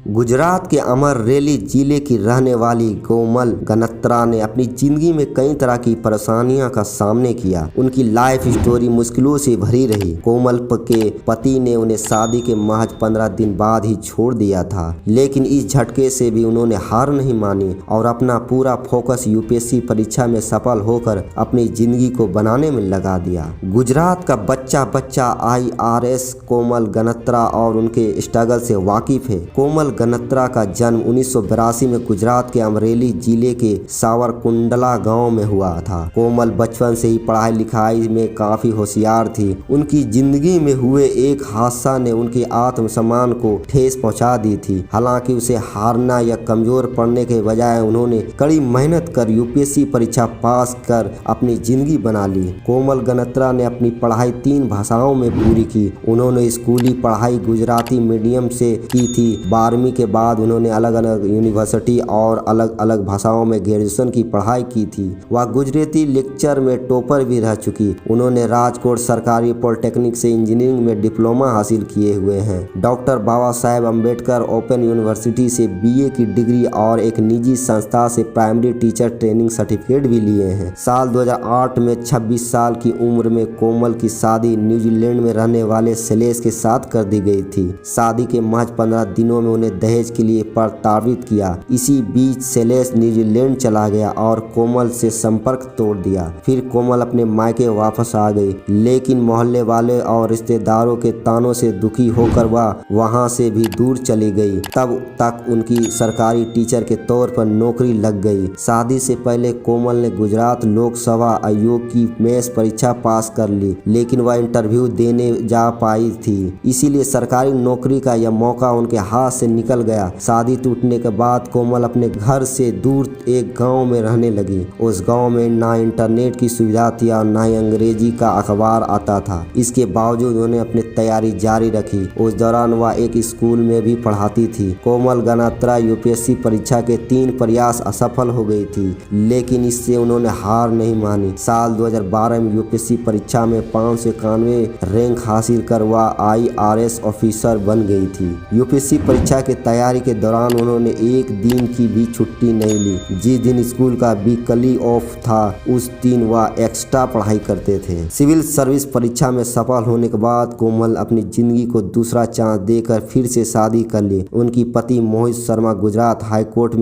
गुजरात के अमरेली जिले की रहने वाली कोमल गनत्रा ने अपनी जिंदगी में कई तरह की परेशानियों का सामना किया। उनकी लाइफ स्टोरी मुश्किलों से भरी रही। कोमल के पति ने उन्हें शादी के महज 15 दिन बाद ही छोड़ दिया था, लेकिन इस झटके से भी उन्होंने हार नहीं मानी और अपना पूरा फोकस यूपीएससी परीक्षा में सफल होकर अपनी जिंदगी को बनाने में लगा दिया। गुजरात का बच्चा IRS कोमल गनत्रा और उनके स्ट्रगल से वाकिफ है। कोमल गनत्रा का जन्म 1982 में गुजरात के अमरेली जिले के सावरकुंडला गांव में हुआ था। कोमल बचपन से ही पढ़ाई लिखाई में काफी होशियार थी। उनकी जिंदगी में हुए एक हादसा ने उनके आत्मसम्मान को ठेस पहुंचा दी थी। हालांकि उसे हारना या कमजोर पड़ने के बजाय उन्होंने कड़ी मेहनत कर यूपीएससी परीक्षा पास कर अपनी जिंदगी बना ली। कोमल गनत्रा ने अपनी पढ़ाई 3 भाषाओं में पूरी की। उन्होंने स्कूली पढ़ाई गुजराती मीडियम से की थी। 12वीं के बाद उन्होंने अलग अलग यूनिवर्सिटी और अलग अलग भाषाओं में ग्रेजुएशन की पढ़ाई की थी। वह गुजराती लेक्चर में टॉपर भी रह चुकी। उन्होंने राजकोट सरकारी पॉलिटेक्निक से इंजीनियरिंग में डिप्लोमा हासिल किए हुए हैं। Doctor Baba Saheb Ambedkar open university से BA की डिग्री और एक निजी संस्था से प्राइमरी टीचर ट्रेनिंग सर्टिफिकेट भी लिए हैं। साल 2008 में 26 साल की उम्र में कोमल की शादी न्यूजीलैंड में रहने वाले शैलेश के साथ कर दी गई थी। शादी के महज 15 दिनों में उन्हें दहेज के लिए प्रताड़ित किया। इसी बीच शैलेश न्यूजीलैंड चला गया और कोमल से संपर्क तोड़ दिया। फिर कोमल अपने मायके वापस आ गई, लेकिन मोहल्ले वाले और रिश्तेदारों के तानों से दुखी होकर वह वहां से भी दूर चली गई। तब तक उनकी सरकारी टीचर के तौर पर नौकरी लग गई। शादी से पहले कोमल ने गुजरात लोकसभा आयोग की मेंस परीक्षा पास कर ली, लेकिन वह इंटरव्यू देने जा पाई थी। इसीलिए सरकारी नौकरी का यह मौका उनके हाथ से निकल गया। शादी टूटने के बाद कोमल अपने घर से दूर एक गांव में रहने लगी। उस गांव में ना इंटरनेट की सुविधा थी और ना ही अंग्रेजी का अखबार आता था। इसके बावजूद उन्होंने अपनी तैयारी जारी रखी। उस दौरान वह एक स्कूल में भी पढ़ाती थी। कोमल गनत्रा यूपीएससी परीक्षा के 3 प्रयास असफल हो गई थी, लेकिन इससे उन्होंने हार नहीं मानी। साल 2012 में यूपीएससी परीक्षा में 591 रैंक हासिल कर वह IRS ऑफिसर बन गई थी। यूपीएससी परीक्षा की तैयारी के दौरान उन्होंने एक दिन की भी छुट्टी नहीं ली। जिस दिन स्कूल का वीकली ऑफ था उस दिन वह एक्स्ट्रा पढ़ाई करते थे। सिविल सर्विस परीक्षा में सफल होने के बाद कोमल अपनी जिंदगी को दूसरा चांस देकर फिर से शादी कर ली। उनकी पति मोहित शर्मा गुजरात हाईकोर्ट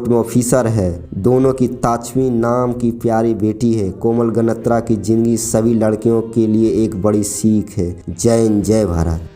में ऑफिसर है। दोनों की ताचवी नाम की प्यारी बेटी है। कोमल गनत्रा की जिंदगी सभी लड़कियों के लिए एक बड़ी सीख है। जय हिंद, जय भारत।